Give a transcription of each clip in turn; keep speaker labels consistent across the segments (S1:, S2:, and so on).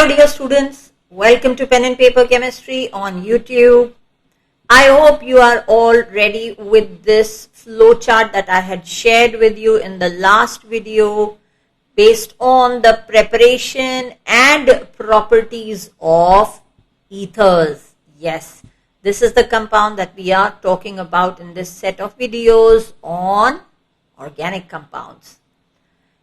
S1: Hi dear students, welcome to Pen and Paper Chemistry on YouTube. I hope you are all ready with this flowchart that I had shared with you in the last video based on the preparation and properties of ethers. Yes, this is the compound that we are talking about in this set of videos on organic compounds.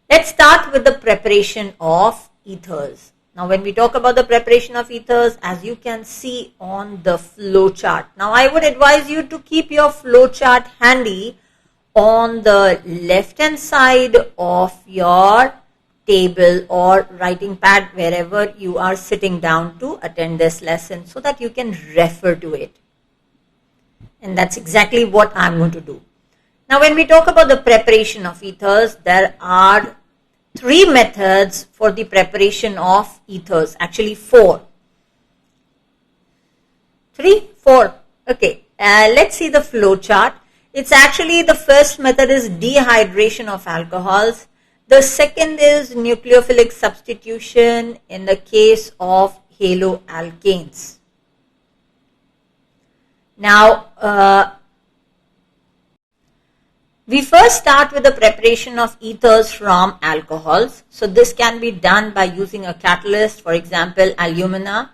S1: Let's start with the preparation of ethers. Now when we talk about the preparation of ethers, as you can see on the flow chart. Now I would advise you to keep your flow chart handy on the left hand side of your table or writing pad wherever you are sitting down to attend this lesson so that you can refer to it. And that's exactly what I'm going to do. Now when we talk about the preparation of ethers, there are three methods for the preparation of ethers, actually four. Four. Okay, let's see the flow chart. It's actually the first method is dehydration of alcohols. The second is nucleophilic substitution in the case of haloalkanes. Now, we first start with the preparation of ethers from alcohols. So this can be done by using a catalyst, for example, alumina,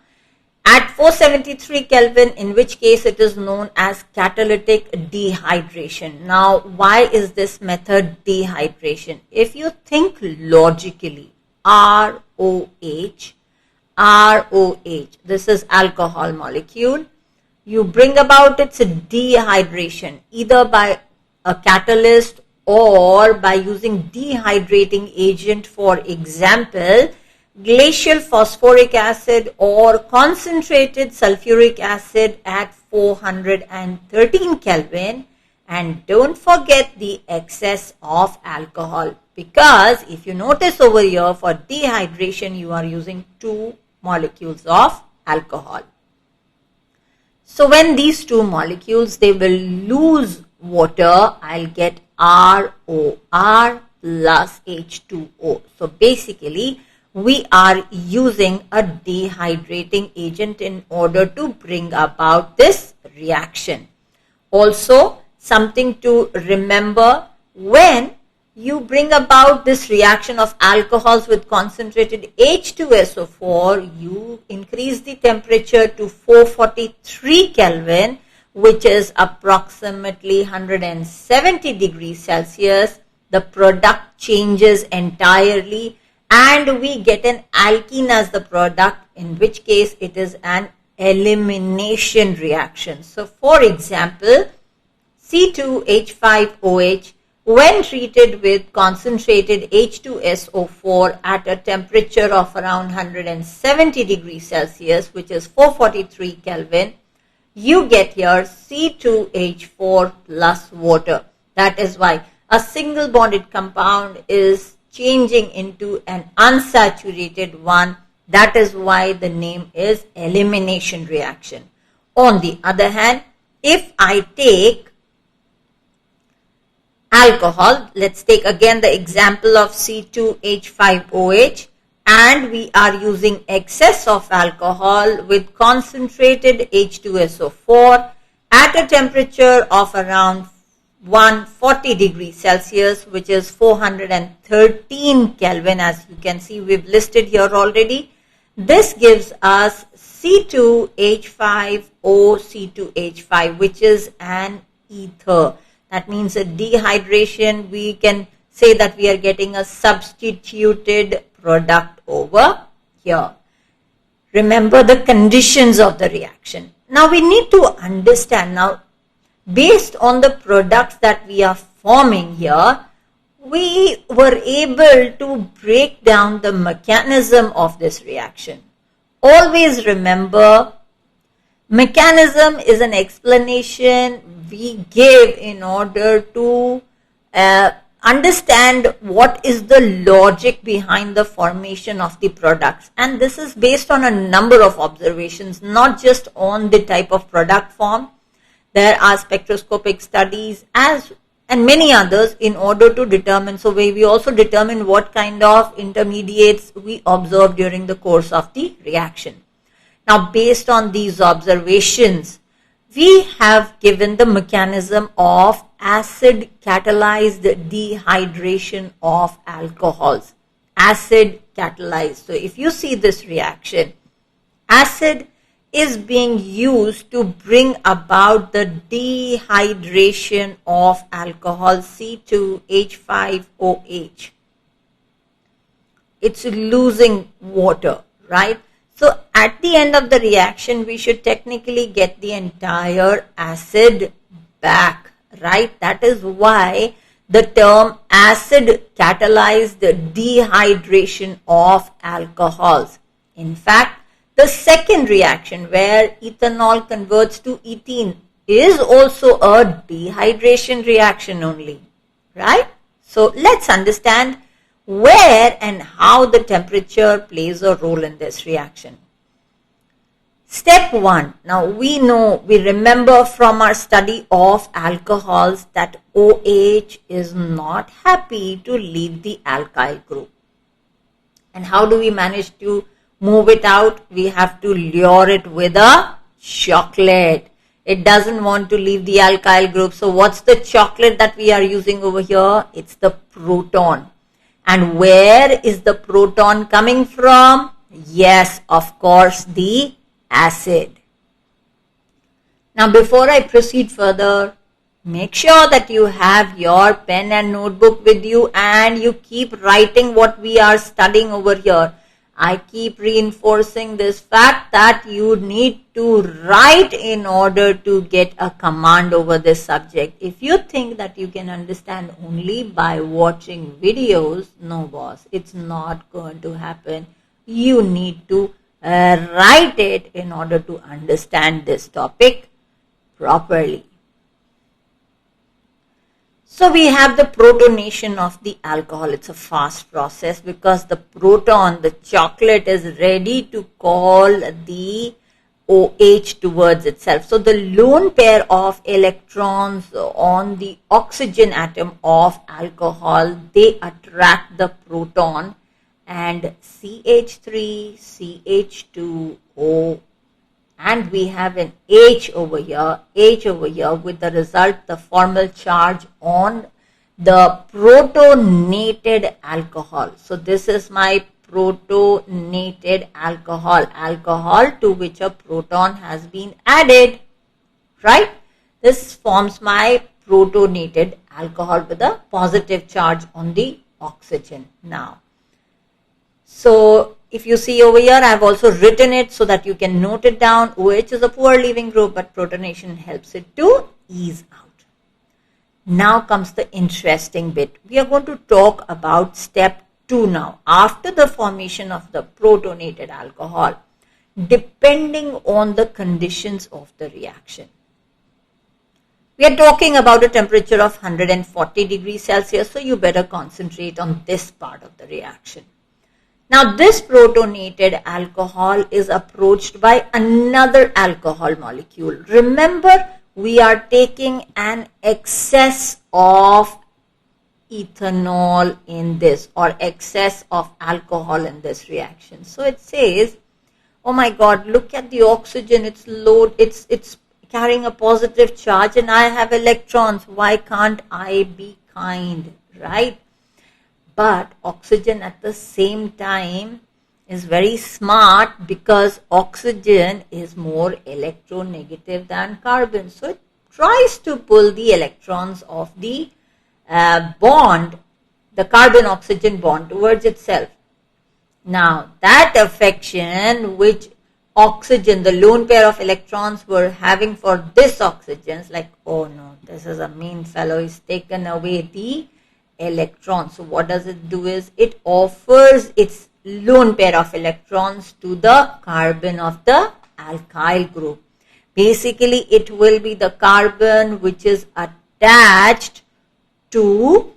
S1: at 473 Kelvin, in which case it is known as catalytic dehydration. Now, why is this method dehydration? If you think logically, ROH, this is alcohol molecule. You bring about its dehydration either by a catalyst or by using dehydrating agent, for example, glacial phosphoric acid or concentrated sulfuric acid at 413 Kelvin. And don't forget the excess of alcohol, because if you notice over here, for dehydration you are using 2 molecules of alcohol. So when these 2 molecules, they will lose water, I'll get ROR plus H2O. So basically we are using a dehydrating agent in order to bring about this reaction. Also, something to remember, when you bring about this reaction of alcohols with concentrated H2SO4, you increase the temperature to 443 Kelvin, which is approximately 170 degrees Celsius. The product changes entirely and we get an alkene as the product, in which case it is an elimination reaction. So for example, C2H5OH, when treated with concentrated H2SO4 at a temperature of around 170 degrees Celsius, which is 443 Kelvin, you get here C2H4 plus water. That is why a single bonded compound is changing into an unsaturated one. That is why the name is elimination reaction. On the other hand, if I take alcohol, let's take again the example of C2H5OH, and we are using excess of alcohol with concentrated H2SO4 at a temperature of around 140 degrees Celsius, which is 413 Kelvin, as you can see we've listed here already. This gives us C2H5OC2H5, which is an ether. That means a dehydration. We can say that we are getting a substituted product over here. Remember the conditions of the reaction. Now we need to understand, now based on the products that we are forming here, we were able to break down the mechanism of this reaction. Always remember, mechanism is an explanation we give in order to understand what is the logic behind the formation of the products. And this is based on a number of observations, not just on the type of product form. There are spectroscopic studies as and many others in order to determine. So we also determine what kind of intermediates we observe during the course of the reaction. Now, based on these observations, we have given the mechanism of acid catalyzed dehydration of alcohols. Acid catalyzed. So if you see this reaction, acid is being used to bring about the dehydration of alcohol C2H5OH. It's losing water, right? So at the end of the reaction, we should technically get the entire acid back, right? That is why the term acid catalyzed dehydration of alcohols. In fact, the second reaction where ethanol converts to ethene is also a dehydration reaction only, right? So let's understand where and how the temperature plays a role in this reaction. Step 1. Now we remember from our study of alcohols that OH is not happy to leave the alkyl group. And how do we manage to move it out? We have to lure it with a chocolate. It doesn't want to leave the alkyl group. So what's the chocolate that we are using over here? It's the proton. And where is the proton coming from? Yes, of course, the acid. Now before I proceed further, make sure that you have your pen and notebook with you and you keep writing what we are studying over here. I keep reinforcing this fact that you need to write in order to get a command over this subject. If you think that you can understand only by watching videos, no boss, it's not going to happen. You need to write it in order to understand this topic properly. So we have the protonation of the alcohol. It's a fast process because the proton, the chocolate, is ready to call the OH towards itself. So the lone pair of electrons on the oxygen atom of alcohol, they attract the proton, and CH3, CH2O, and we have an H over here with the result the formal charge on the protonated alcohol. So this is my protonated alcohol to which a proton has been added, right? This forms my protonated alcohol with a positive charge on the oxygen now. So if you see over here, I have also written it so that you can note it down. OH is a poor leaving group, but protonation helps it to ease out. Now comes the interesting bit. We are going to talk about step 2 now. After the formation of the protonated alcohol, depending on the conditions of the reaction. We are talking about a temperature of 140 degrees Celsius, so you better concentrate on this part of the reaction. Now this protonated alcohol is approached by another alcohol molecule. Remember, we are taking an excess of ethanol in this, or excess of alcohol in this reaction. So it says, oh my God, look at the oxygen, it's carrying a positive charge and I have electrons. Why can't I be kind, right? But oxygen at the same time is very smart because oxygen is more electronegative than carbon. So it tries to pull the electrons of the bond, the carbon-oxygen bond, towards itself. Now that affection which oxygen, the lone pair of electrons, were having for this oxygen, is like, oh no, this is a mean fellow, he's taken away the electrons. So what does it do is it offers its lone pair of electrons to the carbon of the alkyl group. Basically it will be the carbon which is attached to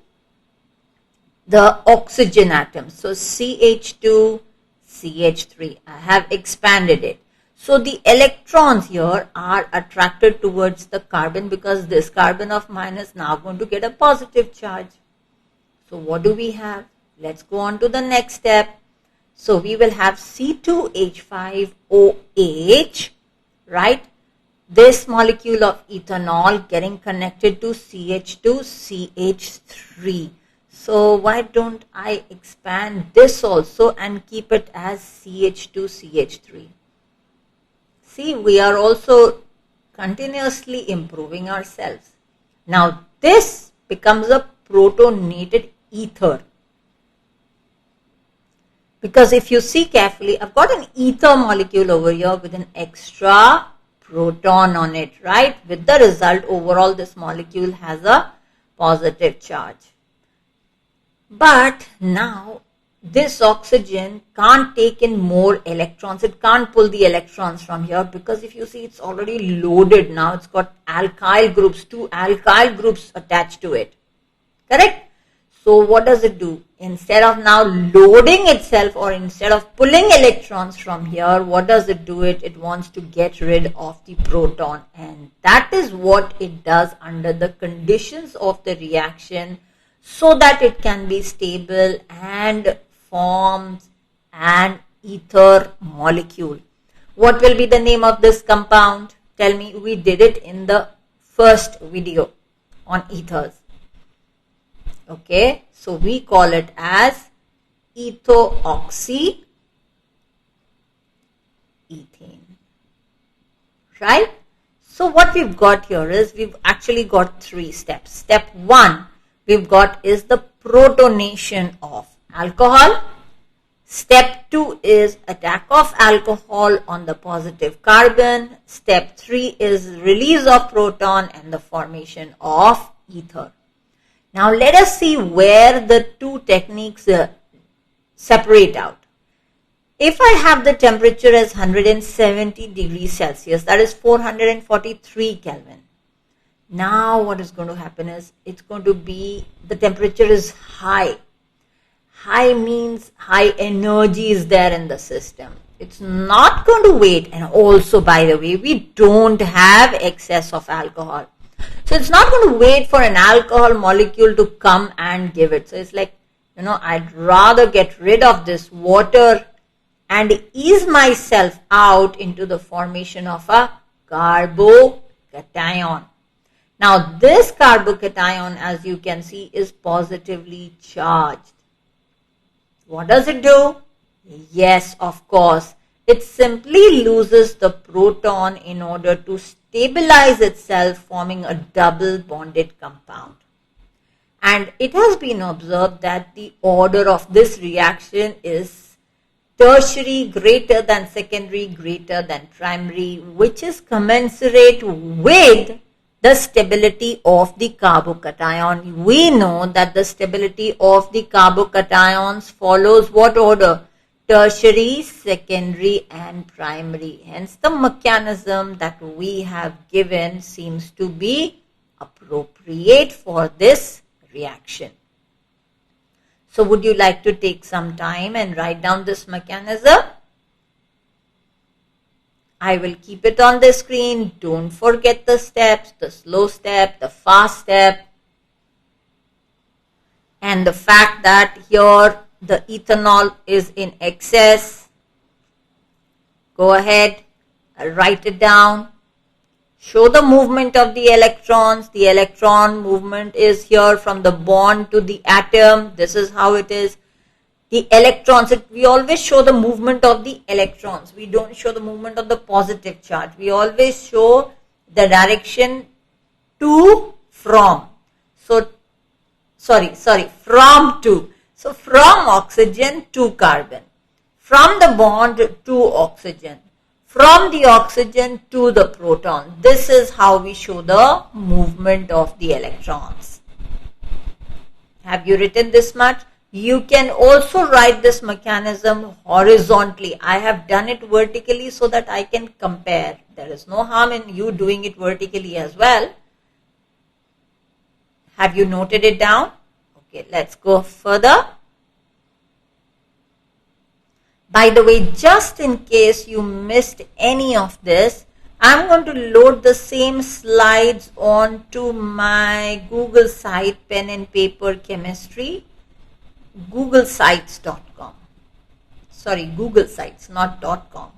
S1: the oxygen atom. So CH2, CH3, I have expanded it. So the electrons here are attracted towards the carbon because this carbon of mine is now going to get a positive charge. So what do we have? Let's go on to the next step. So we will have C2H5OH, right? This molecule of ethanol getting connected to CH2CH3. So why don't I expand this also and keep it as CH2CH3? See, we are also continuously improving ourselves. Now this becomes a protonated ether. Because if you see carefully, I've got an ether molecule over here with an extra proton on it, right? With the result, overall this molecule has a positive charge. But now this oxygen can't take in more electrons. It can't pull the electrons from here because if you see, it's already loaded now. It's got alkyl groups, 2 alkyl groups attached to it. Correct? So what does it do? Instead of now loading itself or instead of pulling electrons from here, what does it do? It wants to get rid of the proton, and that is what it does under the conditions of the reaction so that it can be stable and forms an ether molecule. What will be the name of this compound? Tell me, we did it in the first video on ethers. Okay, so we call it as ethoxy ethane, right? So what we've got here is we've actually got 3 steps. Step 1 we've got is the protonation of alcohol. Step 2 is attack of alcohol on the positive carbon. Step 3 is release of proton and the formation of ether. Now let us see where the 2 techniques separate out. If I have the temperature as 170 degrees Celsius, that is 443 Kelvin. Now what is going to happen is it's going to be, the temperature is high. High means high energy is there in the system. It's not going to wait, and also by the way, we don't have excess of alcohol. So it's not going to wait for an alcohol molecule to come and give it. So it's like, I'd rather get rid of this water and ease myself out into the formation of a carbocation. Now this carbocation, as you can see, is positively charged. What does it do? Yes, of course. It simply loses the proton in order to stabilize itself, forming a double bonded compound. And it has been observed that the order of this reaction is tertiary greater than secondary greater than primary, which is commensurate with the stability of the carbocation. We know that the stability of the carbocations follows what order? Tertiary, secondary and primary. Hence the mechanism that we have given seems to be appropriate for this reaction. So would you like to take some time and write down this mechanism? I will keep it on the screen. Don't forget the steps, the slow step, the fast step, and the fact that here the ethanol is in excess. Go ahead, write it down. Show the movement of the electrons. The electron movement is here from the bond to the atom. This is how it is. The electrons, we always show the movement of the electrons. We don't show the movement of the positive charge. We always show the direction to, from. So, from to. So, from oxygen to carbon. From the bond to oxygen. From the oxygen to the proton. This is how we show the movement of the electrons. Have you written this much? You can also write this mechanism horizontally. I have done it vertically so that I can compare. There is no harm in you doing it vertically as well. Have you noted it down? Okay, let's go further. By the way, just in case you missed any of this, I'm going to load the same slides onto my Google site, Pen and Paper Chemistry, googlesites.com. Sorry, Google Sites, not .com.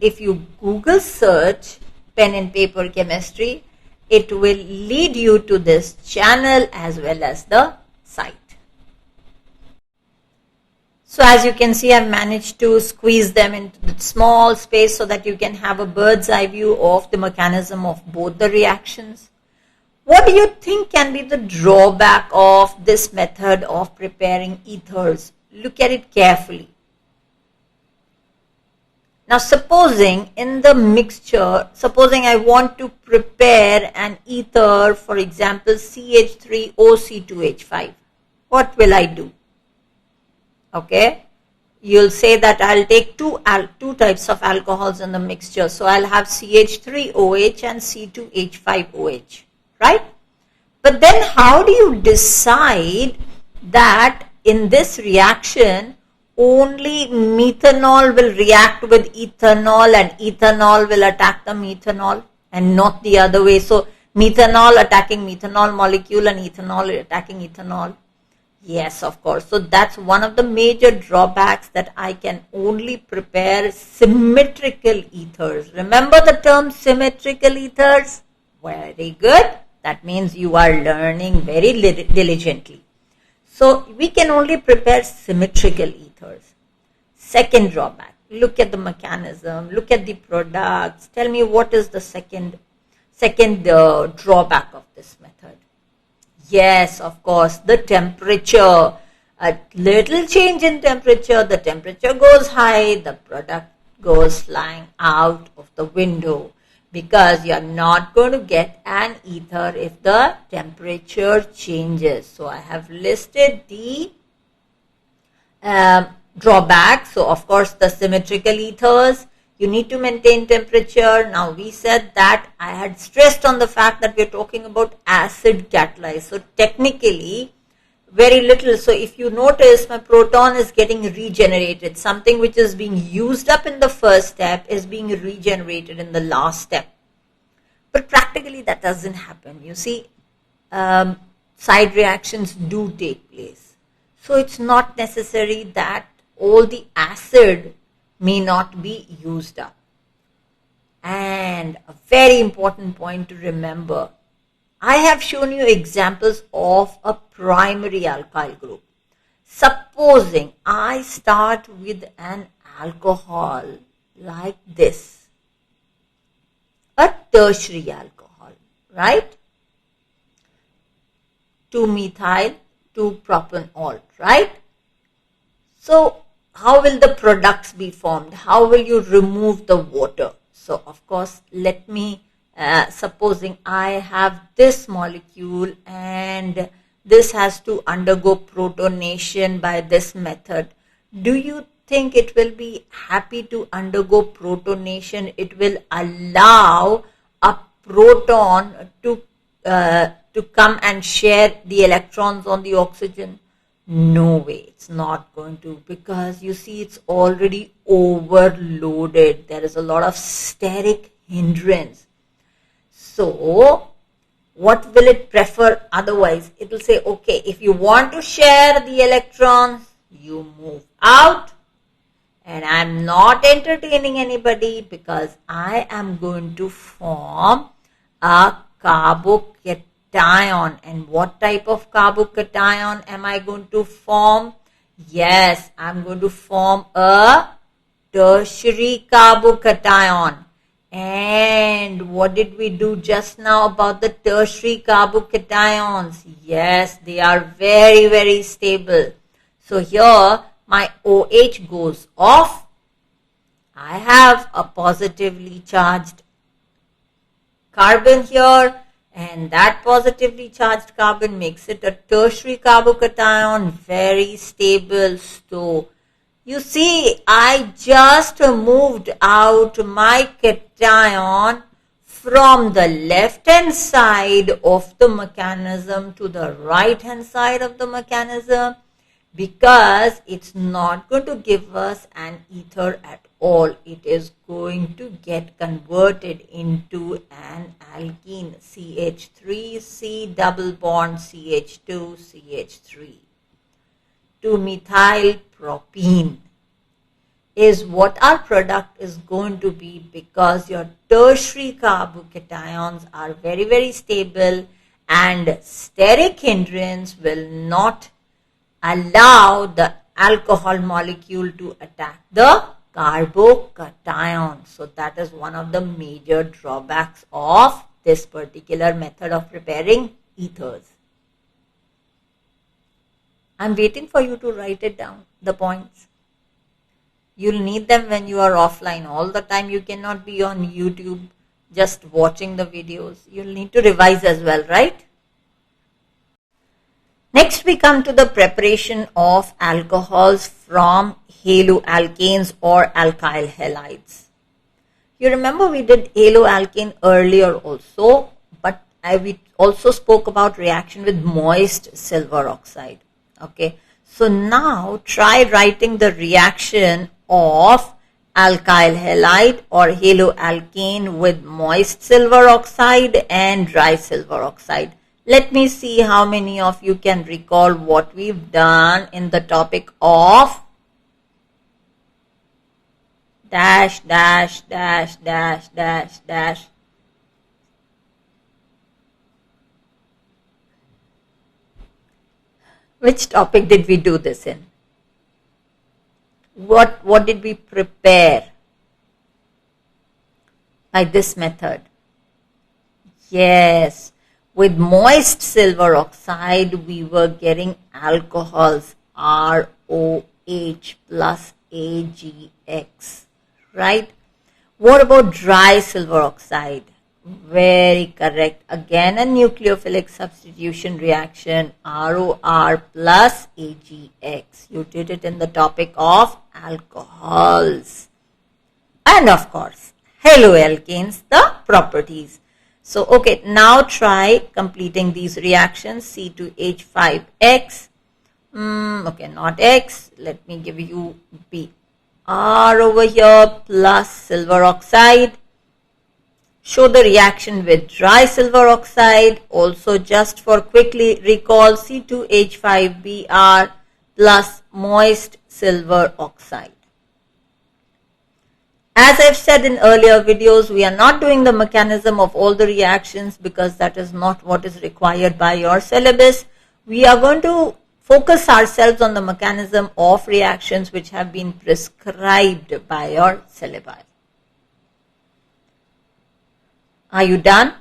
S1: If you Google search Pen and Paper Chemistry, it will lead you to this channel as well as the site. So as you can see, I've managed to squeeze them into the small space so that you can have a bird's eye view of the mechanism of both the reactions. What do you think can be the drawback of this method of preparing ethers? Look at it carefully. Now supposing in the mixture, supposing I want to prepare an ether, for example CH3OC2H5, what will I do? Okay, you'll say that I'll take two types of alcohols in the mixture. So I'll have CH3OH and C2H5OH, right? But then how do you decide that in this reaction only methanol will react with ethanol and ethanol will attack the methanol and not the other way? So methanol attacking methanol molecule and ethanol attacking ethanol. Yes, of course. So that's one of the major drawbacks, that I can only prepare symmetrical ethers. Remember the term symmetrical ethers? Very good. That means you are learning very diligently. So we can only prepare symmetrical ethers. Second drawback. Look at the mechanism. Look at the products. Tell me what is the second drawback of this method. Yes, of course, the temperature. A little change in temperature, the temperature goes high, the product goes flying out of the window, because you are not going to get an ether if the temperature changes. So I have listed the drawbacks. So of course the symmetrical ethers, you need to maintain temperature. Now we said that I had stressed on the fact that we are talking about acid catalyzed. So technically very little. So if you notice, my proton is getting regenerated. Something which is being used up in the first step is being regenerated in the last step. But practically that doesn't happen. You see, side reactions do take place. So it's not necessary that all the acid may not be used up. And a very important point to remember, I have shown you examples of a primary alkyl group. Supposing I start with an alcohol like this, a tertiary alcohol, right? 2-methyl, 2-propanol, right? So how will the products be formed? How will you remove the water? So of course, let me, supposing I have this molecule and this has to undergo protonation by this method. Do you think it will be happy to undergo protonation? It will allow a proton to come and share the electrons on the oxygen? No way, it's not going to, because you see it's already overloaded. There is a lot of steric hindrance. So what will it prefer otherwise? It will say, okay, if you want to share the electrons, you move out, and I'm not entertaining anybody because I am going to form a carbocation. And what type of carbocation am I going to form? Yes, I'm going to form a tertiary carbocation. And what did we do just now about the tertiary carbocations? Yes, they are very, very stable. So here my OH goes off. I have a positively charged carbon here, and that positively charged carbon makes it a tertiary carbocation, very stable. So you see, I just moved out my cation from the left hand side of the mechanism to the right hand side of the mechanism. because it's not going to give us an ether at all. It is going to get converted into an alkene, CH3, C double bond CH2, CH3. 2-methyl propene is what our product is going to be, because your tertiary carbocations are very, very stable and steric hindrance will not allow the alcohol molecule to attack the carbocation. So that is one of the major drawbacks of this particular method of preparing ethers. I'm waiting for you to write it down, the points. You'll need them when you are offline. All the time you cannot be on YouTube just watching the videos. You'll need to revise as well, right? Next we come to the preparation of alcohols from haloalkanes or alkyl halides. You remember we did haloalkane earlier also, but we also spoke about reaction with moist silver oxide. Okay, so now try writing the reaction of alkyl halide or haloalkane with moist silver oxide and dry silver oxide. Let me see how many of you can recall what we've done in the topic of dash, dash, dash, dash, dash, dash. Which topic did we do this in? What did we prepare by this method? Yes, with moist silver oxide, we were getting alcohols ROH plus AgX, right? What about dry silver oxide? Very correct. Again, a nucleophilic substitution reaction, ROR plus AgX. You did it in the topic of alcohols. And of course, haloalkanes, the properties. So, okay, now try completing these reactions. C2H5X. Okay, not X. Let me give you Br over here plus silver oxide. Show the reaction with dry silver oxide. Also, just for quickly recall, C2H5Br plus moist silver oxide. As I've said in earlier videos, we are not doing the mechanism of all the reactions because that is not what is required by your syllabus. We are going to focus ourselves on the mechanism of reactions which have been prescribed by your syllabi. Are you done?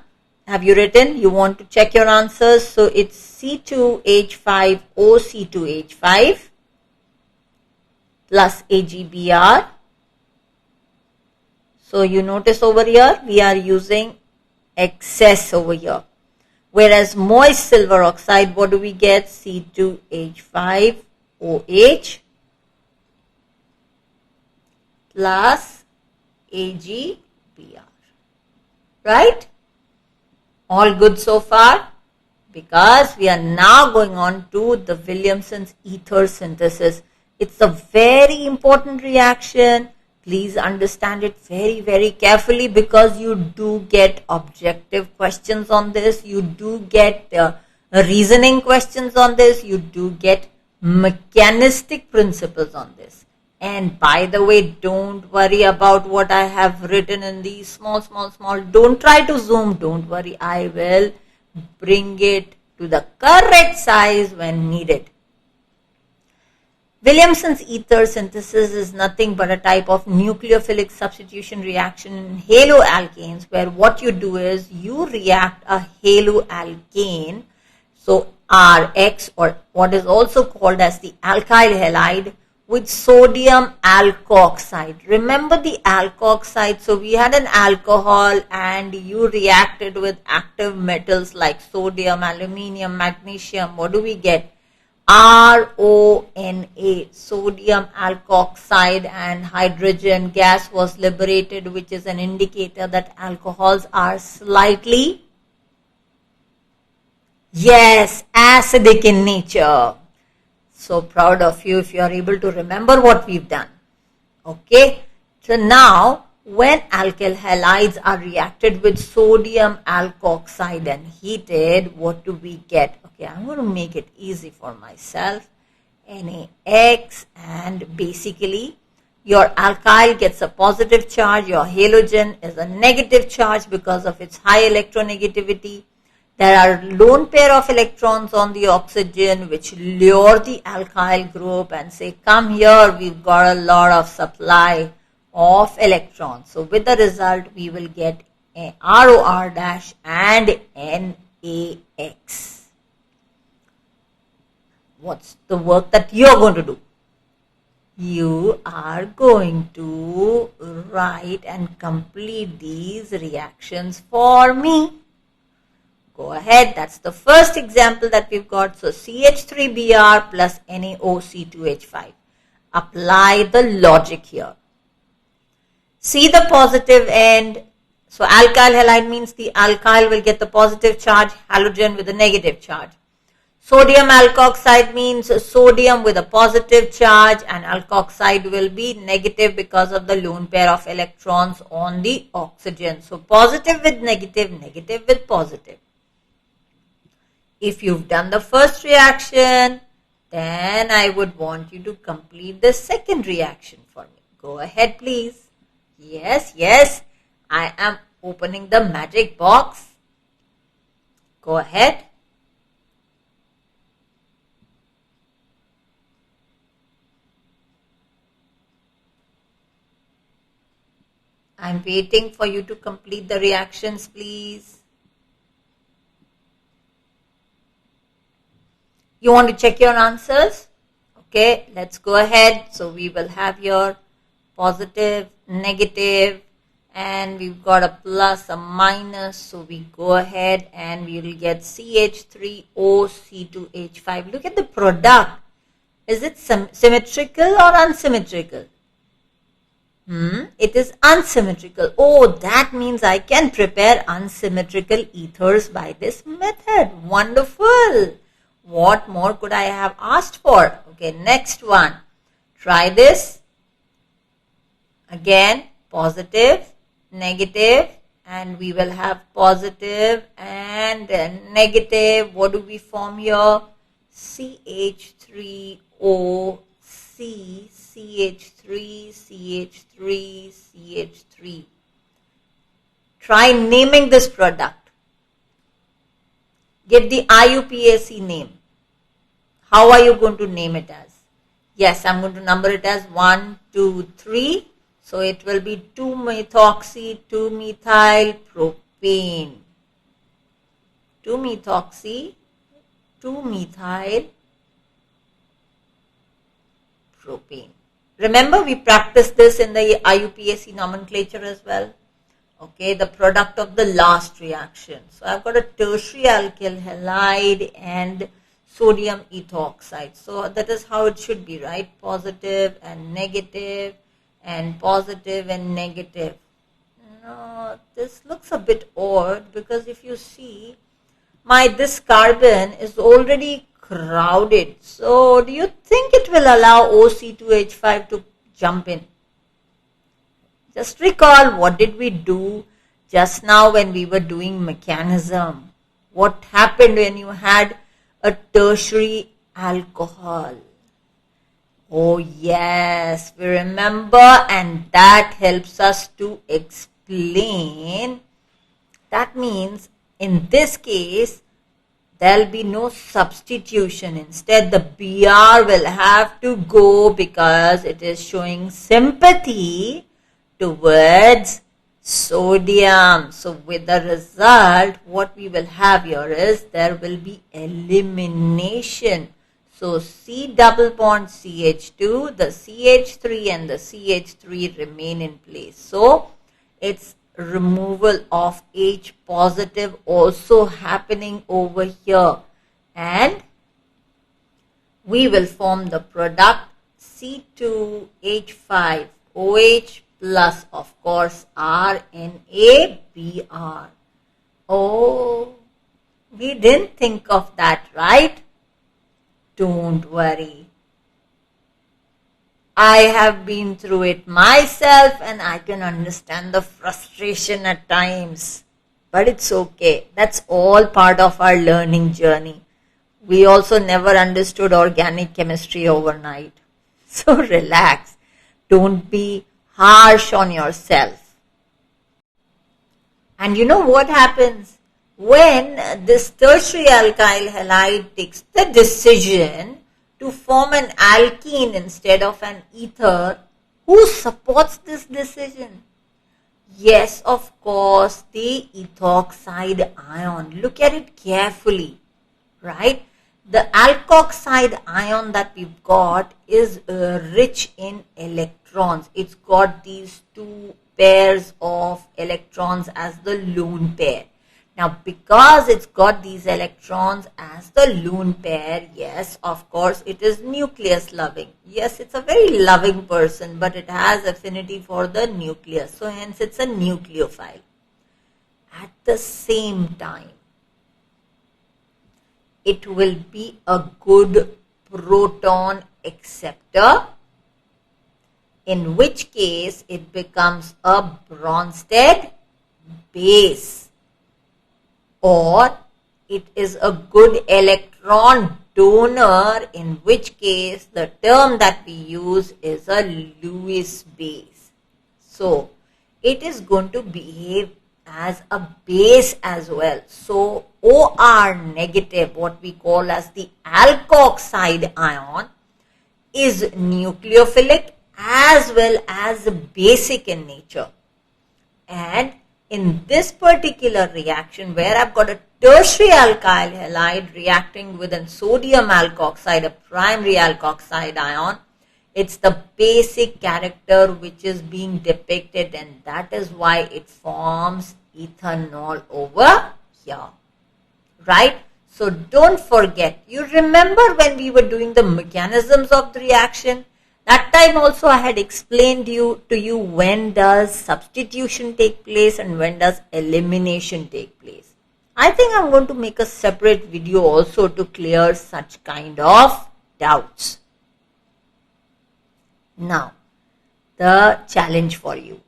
S1: Have you written? You want to check your answers. So it's C2H5OC2H5 plus AgBr. So you notice over here, we are using excess over here. Whereas moist silver oxide, what do we get? C2H5OH plus AgBr. Right? All good so far? Because we are now going on to the Williamson's ether synthesis. It's a very important reaction. Please understand it very, very carefully because you do get objective questions on this. You do get reasoning questions on this. You do get mechanistic principles on this. And by the way, don't worry about what I have written in these small. Don't try to zoom. Don't worry. I will bring it to the correct size when needed. Williamson's ether synthesis is nothing but a type of nucleophilic substitution reaction in haloalkanes, where what you do is you react a haloalkane, so Rx, or what is also called as the alkyl halide, with sodium alkoxide. Remember the alkoxide? So we had an alcohol and you reacted with active metals like sodium, aluminium, magnesium. What do we get? RONA, sodium alkoxide, and hydrogen gas was liberated, which is an indicator that alcohols are slightly, yes, acidic in nature. So proud of you if you are able to remember what we've done. Okay, so now when alkyl halides are reacted with sodium alkoxide and heated, what do we get? Okay, I'm going to make it easy for myself. NaX, and basically your alkyl gets a positive charge, your halogen is a negative charge because of its high electronegativity. There are lone pair of electrons on the oxygen which lure the alkyl group and say, come here, we've got a lot of supply of electrons. So with the result, we will get a ROR dash and NaX. What's the work that you're going to do? You are going to write and complete these reactions for me. Go ahead, that's the first example that we've got. So CH3Br plus NaOC2H5. Apply the logic here. See the positive end. So alkyl halide means the alkyl will get the positive charge, halogen with a negative charge. Sodium alkoxide means sodium with a positive charge, and alkoxide will be negative because of the lone pair of electrons on the oxygen. So positive with negative, negative with positive. If you've done the first reaction, then I would want you to complete the second reaction for me. Go ahead, please. Yes, yes, I am opening the magic box. Go ahead. I'm waiting for you to complete the reactions, please. You want to check your answers? Okay, let's go ahead. So we will have your positive, negative, and we've got a plus, a minus. So we go ahead and we will get CH3OC2H5. Look at the product. Is it symmetrical or unsymmetrical? It is unsymmetrical. Oh, that means I can prepare unsymmetrical ethers by this method. Wonderful. What more could I have asked for? Okay, next one. Try this. Again, positive, negative, and we will have positive and negative. What do we form here? CH3O, CH3, CH3, CH3. Try naming this product. Give the IUPAC name. How are you going to name it as? Yes, I'm going to number it as 1, 2, 3. So it will be 2-methoxy, 2-methyl propane. 2-methoxy, 2-methyl propane. Remember, we practiced this in the IUPAC nomenclature as well. Okay, the product of the last reaction. So I've got a tertiary alkyl halide and sodium ethoxide. So that is how it should be, right? Positive and negative and positive and negative. No, this looks a bit odd because if you see, this carbon is already crowded. So do you think it will allow OC2H5 to jump in? Just recall, what did we do just now when we were doing mechanism? What happened when you had a tertiary alcohol? Oh yes, we remember, and that helps us to explain. That means in this case, there will be no substitution. Instead, the Br will have to go because it is showing sympathy towards sodium. So with the result, what we will have here is there will be elimination. So C double bond CH2, the CH3 and the CH3 remain in place. So it's removal of H positive also happening over here, and we will form the product C2H5OH plus, of course, RNaBr. Oh, we didn't think of that, right? Don't worry. I have been through it myself and I can understand the frustration at times. But it's okay. That's all part of our learning journey. We also never understood organic chemistry overnight. So relax. Don't be harsh on yourself. And you know what happens? When this tertiary alkyl halide takes the decision to form an alkene instead of an ether, who supports this decision? Yes, of course, the ethoxide ion. Look at it carefully, right? The alkoxide ion that we've got is rich in electrons. It's got these two pairs of electrons as the lone pair. Now, because it's got these electrons as the lone pair, yes, of course, it is nucleus loving. Yes, it's a very loving person, but it has affinity for the nucleus. So, hence, it's a nucleophile. At the same time, it will be a good proton acceptor, in which case it becomes a Bronsted base. Or it is a good electron donor, in which case the term that we use is a Lewis base. So it is going to behave as a base as well. So OR negative, what we call as the alkoxide ion, is nucleophilic as well as basic in nature. And in this particular reaction, where I've got a tertiary alkyl halide reacting with a sodium alkoxide, a primary alkoxide ion, it's the basic character which is being depicted, and that is why it forms ethanol over here, right? So don't forget, you remember when we were doing the mechanisms of the reaction? That time also I had explained to you when does substitution take place and when does elimination take place. I think I'm going to make a separate video also to clear such kind of doubts. Now, the challenge for you.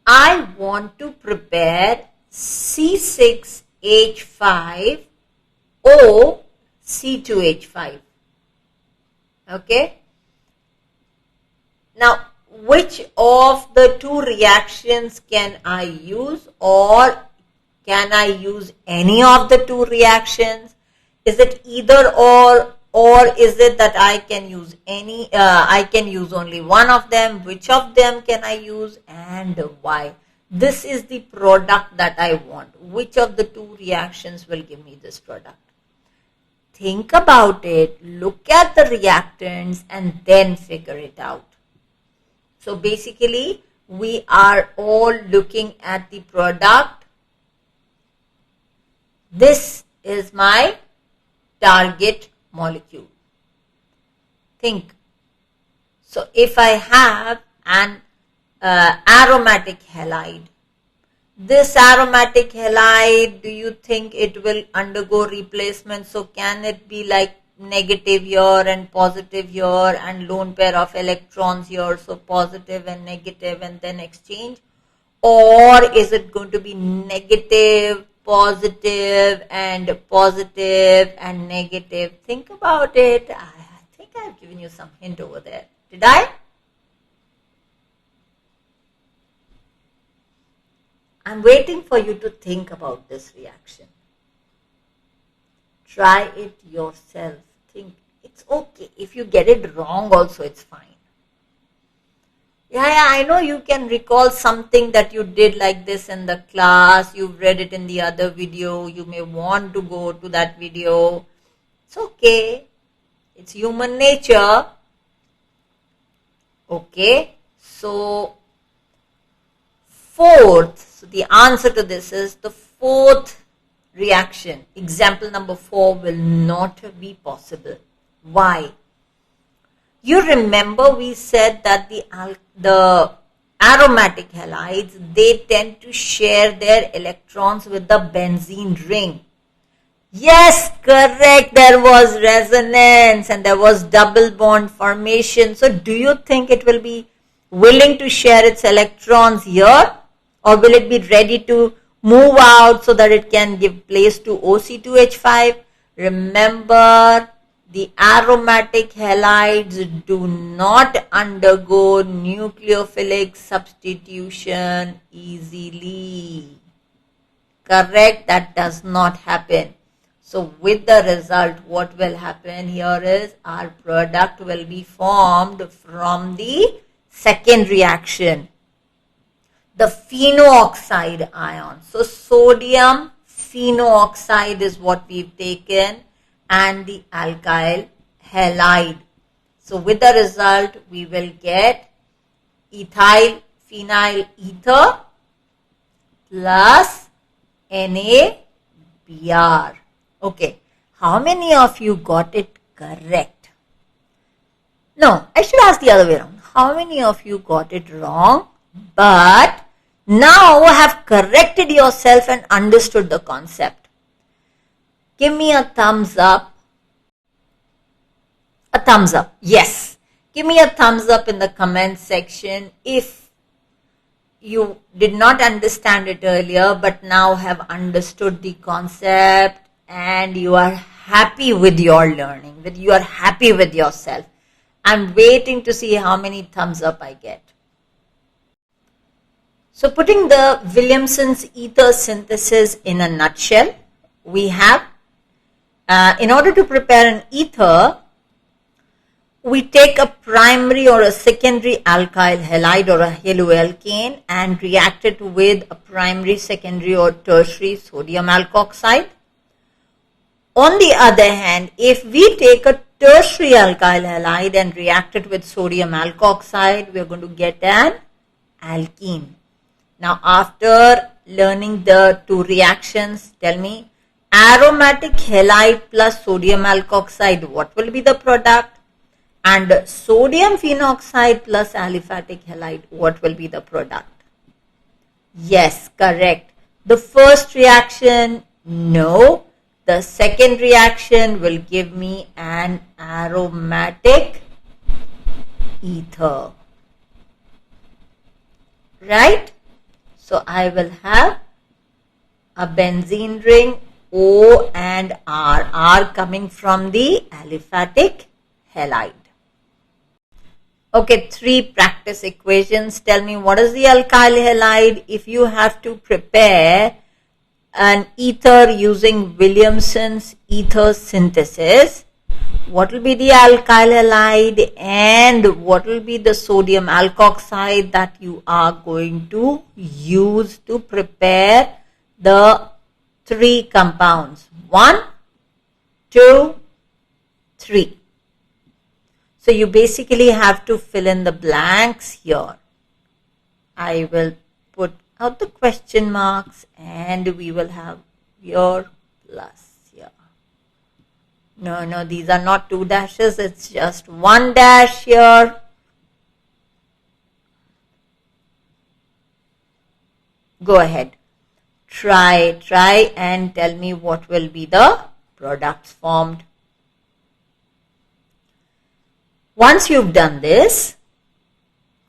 S1: I want to prepare C6H5O C2H5. Okay. Now, which of the two reactions can I use, or can I use any of the two reactions? Is it either or is it that I can use any? I can use only one of them. Which of them can I use and why? This is the product that I want. Which of the two reactions will give me this product? Think about it, look at the reactants and then figure it out. So basically, we are all looking at the product. This is my target molecule. Think. So if I have an aromatic halide, this aromatic halide, do you think it will undergo replacement? So can it be like negative here and positive here and lone pair of electrons here, so positive and negative and then exchange? Or is it going to be negative, positive and negative? Think about it. I think I've given you some hint over there. Did I? I'm waiting for you to think about this reaction. Try it yourself. Think. It's okay. If you get it wrong also, it's fine. Yeah, I know you can recall something that you did like this in the class. You've read it in the other video. You may want to go to that video. It's okay. It's human nature. Okay. So the answer to this is the fourth reaction. Example number 4 will not be possible. Why? You remember we said that the aromatic halides, they tend to share their electrons with the benzene ring. Yes, correct. There was resonance and there was double bond formation. So do you think it will be willing to share its electrons here, or will it be ready to move out so that it can give place to OC2H5? Remember, the aromatic halides do not undergo nucleophilic substitution easily. Correct? That does not happen. So with the result, what will happen here is our product will be formed from the second reaction, the phenooxide ion. So sodium phenooxide is what we've taken, and the alkyl halide. So with the result, we will get ethyl phenyl ether plus NaBr. Okay, how many of you got it correct? No, I should ask the other way around. How many of you got it wrong, but now have corrected yourself and understood the concept? Give me a thumbs up. A thumbs up. Yes. Give me a thumbs up in the comment section if you did not understand it earlier, but now have understood the concept and you are happy with your learning, you are happy with yourself. I'm waiting to see how many thumbs up I get. So putting the Williamson's ether synthesis in a nutshell, we have, in order to prepare an ether, we take a primary or a secondary alkyl halide or a haloalkane and react it with a primary, secondary or tertiary sodium alkoxide. On the other hand, if we take a tertiary alkyl halide and react it with sodium alkoxide, we are going to get an alkene. Now, after learning the two reactions, tell me, aromatic halide plus sodium alkoxide, what will be the product? And sodium phenoxide plus aliphatic halide, what will be the product? Yes, correct. The first reaction, no. The second reaction will give me an aromatic ether. Right? So I will have a benzene ring O and R. R coming from the aliphatic halide. Okay, 3 practice equations. Tell me, what is the alkyl halide? If you have to prepare an ether using Williamson's ether synthesis, what will be the alkyl halide and what will be the sodium alkoxide that you are going to use to prepare the 3 compounds? 1, 2, 3. So you basically have to fill in the blanks here. I will put out the question marks and we will have your plus here. No, these are not 2 dashes. It's just 1 dash here. Go ahead. Try and tell me what will be the products formed. Once you've done this,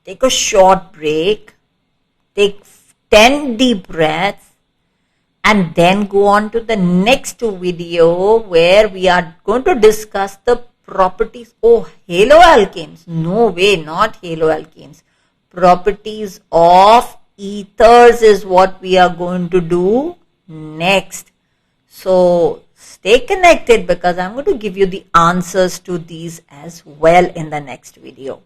S1: take a short break, take 10 deep breaths, and then go on to the next video where we are going to discuss the properties. Oh, haloalkanes. No way, not haloalkanes. Properties of ethers is what we are going to do next. So stay connected because I'm going to give you the answers to these as well in the next video.